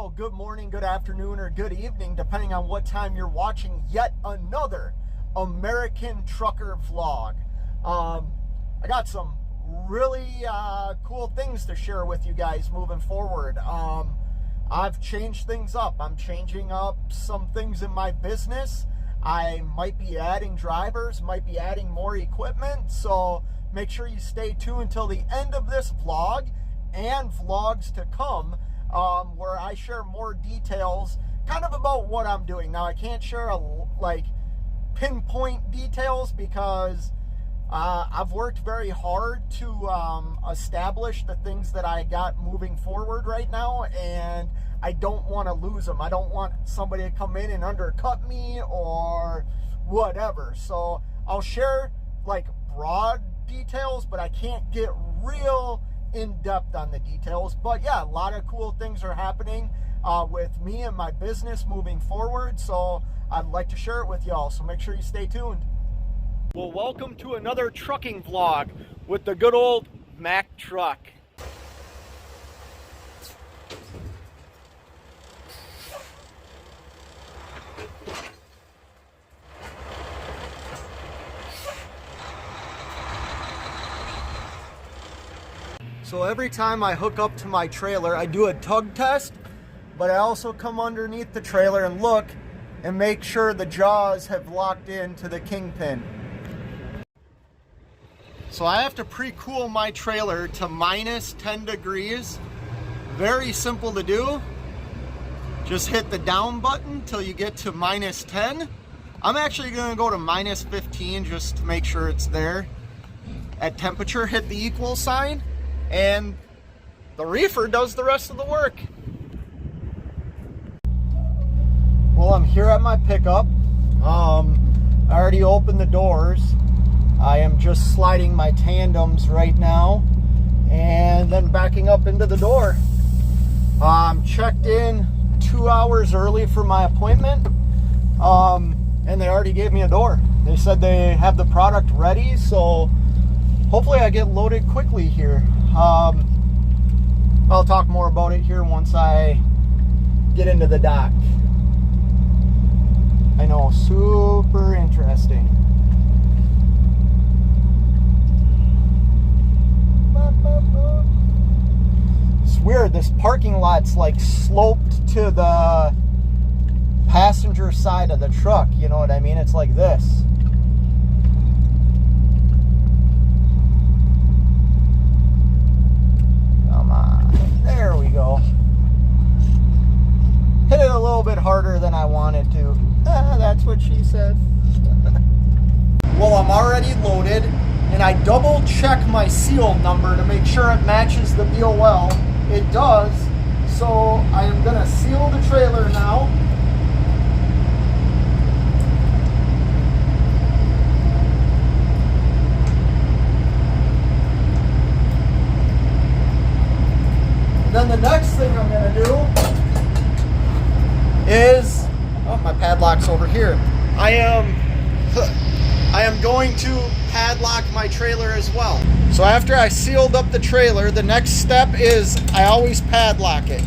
Well, good morning, good afternoon, or good evening, depending on what time you're watching yet another American Trucker vlog. I got some really cool things to share with you guys moving forward. I've changed things up. I'm changing up some things in my business. I might be adding drivers, might be adding more equipment, so make sure you stay tuned until the end of this vlog and vlogs to come, where I share more details kind of about what I'm doing. Now, I can't share pinpoint details because I've worked very hard to establish the things that I got moving forward right now, and I don't want to lose them. I don't want somebody to come in and undercut me or whatever. So I'll share like broad details, but I can't get real in depth on the details. But yeah, a lot of cool things are happening with me and my business moving forward, so I'd like to share it with y'all, so make sure you stay tuned. Well, welcome to another trucking vlog with the good old Mack truck. So every time I hook up to my trailer, I do a tug test, but I also come underneath the trailer and look and make sure the jaws have locked into the kingpin. So I have to pre-cool my trailer to minus 10 degrees. Very simple to do. Just hit the down button till you get to minus 10. I'm actually gonna go to minus 15 just to make sure it's there at temperature. Hit the equal sign, and the reefer does the rest of the work. Well, I'm here at my pickup. I already opened the doors. I am just sliding my tandems right now and then backing up into the door. Checked in 2 hours early for my appointment, and they already gave me a door. They said they have the product ready, so hopefully I get loaded quickly here. I'll talk more about it here once I get into the dock. I know, super interesting. It's weird, this parking lot's like sloped to the passenger side of the truck, you know what I mean? It's like this. Come on, there we go. Hit it a little bit harder than I wanted to. That's what she said. Well, I'm already loaded, and I double check my seal number to make sure it matches the BOL. It does, so I am gonna seal the trailer now. And then the next thing I'm gonna do is, oh, my padlock's over here. I am going to padlock my trailer as well. So after I sealed up the trailer, the next step is I always padlock it.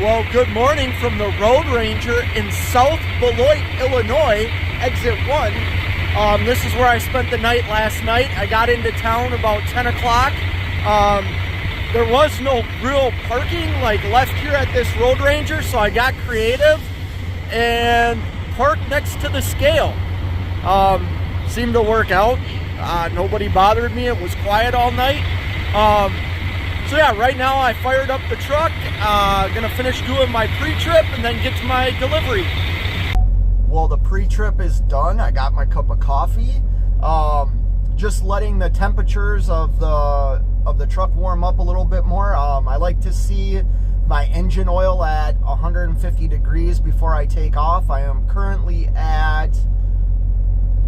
Well, good morning from the Road Ranger in South Beloit, Illinois, exit 1. This is where I spent the night last night. I got into town about 10 o'clock. there was no real parking like left here at this Road Ranger, so I got creative and parked next to the scale. Seemed to work out. Nobody bothered me. It was quiet all night. So yeah, right now I fired up the truck. Gonna finish doing my pre-trip and then get to my delivery. Well, the pre-trip is done. I got my cup of coffee. Just letting the temperatures of the truck warm up a little bit more. I like to see my engine oil at 150 degrees before I take off. I am currently at,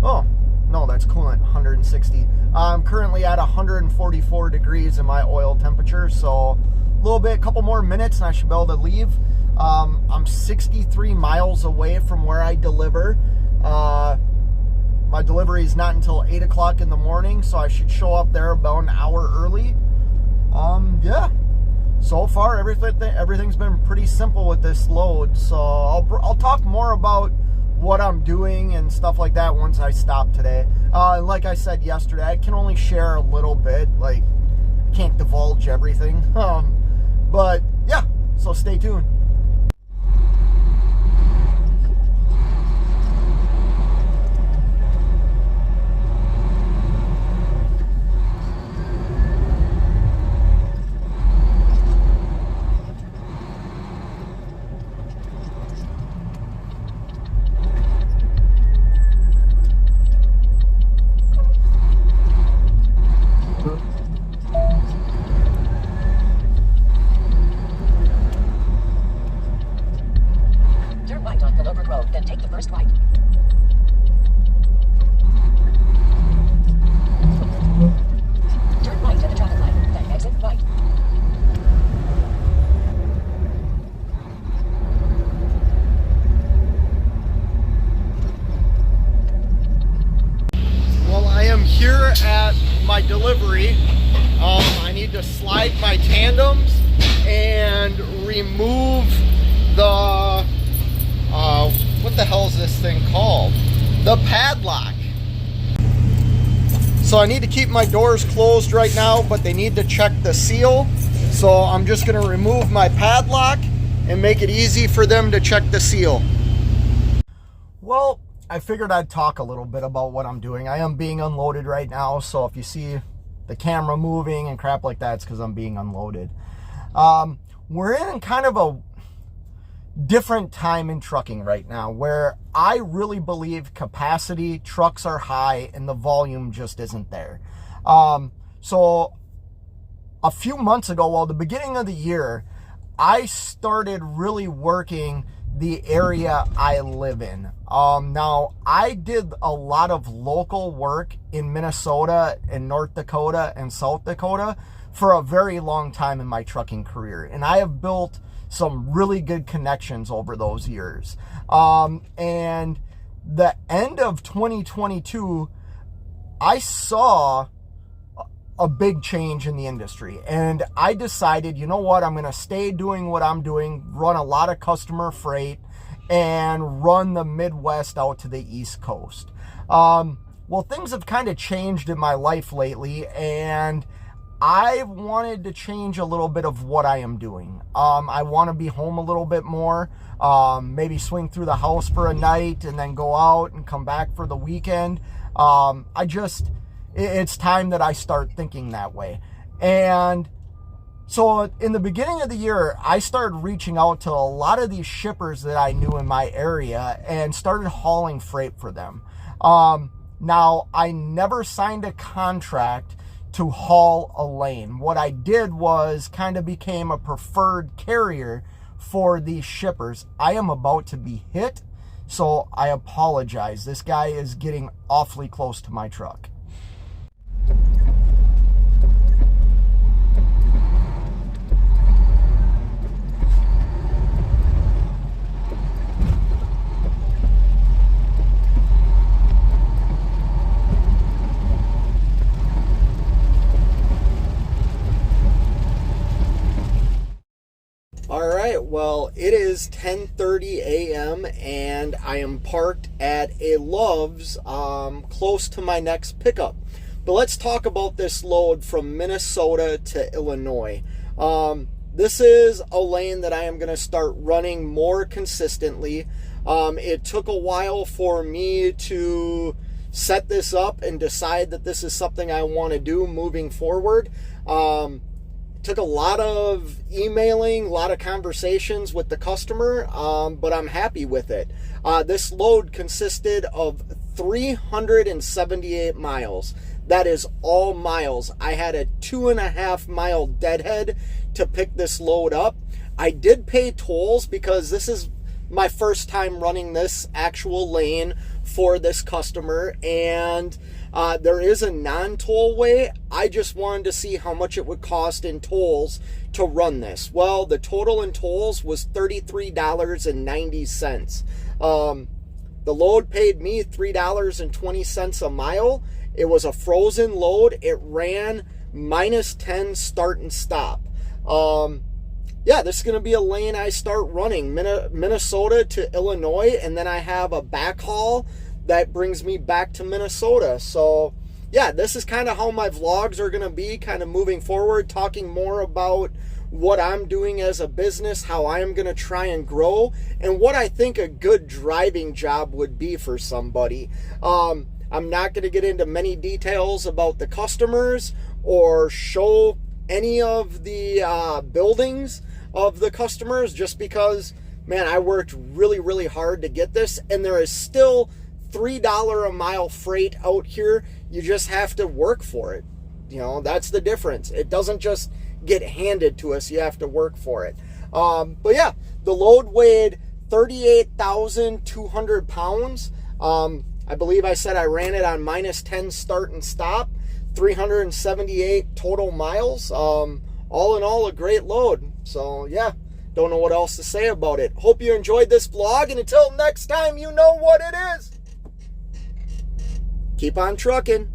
oh, no, that's coolant, 160. I'm currently at 144 degrees in my oil temperature, so a little bit, a couple more minutes and I should be able to leave. I'm 63 miles away from where I deliver. My delivery is not until 8 o'clock in the morning, so I should show up there about an hour early. Yeah. So far, everything's been pretty simple with this load, so I'll talk more about what I'm doing and stuff like that once I stop today. Like I said yesterday, I can only share a little bit, like, can't divulge everything. But yeah, so stay tuned. Here at my delivery, I need to slide my tandems and remove the, what the hell is this thing called? The padlock. So I need to keep my doors closed right now, but they need to check the seal. So I'm just gonna remove my padlock and make it easy for them to check the seal. Well, I figured I'd talk a little bit about what I'm doing. I am being unloaded right now, so if you see the camera moving and crap like that, it's because I'm being unloaded. We're in kind of a different time in trucking right now, where I really believe capacity, trucks are high, and the volume just isn't there. So a few months ago, well, the beginning of the year, I started really working the area I live in. Now, I did a lot of local work in Minnesota and North Dakota and South Dakota for a very long time in my trucking career. And I have built some really good connections over those years. And the end of 2022, I saw a big change in the industry. And I decided, you know what, I'm going to stay doing what I'm doing, run a lot of customer freight, and run the Midwest out to the East Coast. Well, things have kind of changed in my life lately, and I wanted to change a little bit of what I am doing. I want to be home a little bit more, maybe swing through the house for a night and then go out and come back for the weekend. It's time that I start thinking that way. And so in the beginning of the year, I started reaching out to a lot of these shippers that I knew in my area and started hauling freight for them. Now, I never signed a contract to haul a lane. What I did was kind of became a preferred carrier for these shippers. I am about to be hit, so I apologize. This guy is getting awfully close to my truck. All right, well, it is 10:30 a.m. and I am parked at a Love's close to my next pickup. But let's talk about this load from Minnesota to Illinois. This is a lane that I am going to start running more consistently. It took a while for me to set this up and decide that this is something I want to do moving forward. Took a lot of emailing, a lot of conversations with the customer, but I'm happy with it. This load consisted of 378 miles. That is all miles. I had a 2.5 mile deadhead to pick this load up. I did pay tolls because this is my first time running this actual lane for this customer, and there is a non-toll way. I just wanted to see how much it would cost in tolls to run this. Well, the total in tolls was $33.90. The load paid me $3.20 a mile. It was a frozen load. It ran -10 start and stop. Yeah, this is going to be a lane I start running, Minnesota to Illinois, and then I have a backhaul that brings me back to Minnesota. So, yeah, this is kind of how my vlogs are going to be, kind of moving forward, talking more about what I'm doing as a business, how I'm going to try and grow, and what I think a good driving job would be for somebody. I'm not going to get into many details about the customers or show any of the buildings of the customers, just because, man, I worked really, really hard to get this, and there is still $3 a mile freight out here. You just have to work for it. You know, that's the difference. It doesn't just get handed to us. You have to work for it. But yeah, the load weighed 38,200 pounds. I believe I said I ran it on -10 start and stop, 378 total miles. All in all, a great load. So yeah, don't know what else to say about it. Hope you enjoyed this vlog, and until next time, you know what it is. Keep on trucking.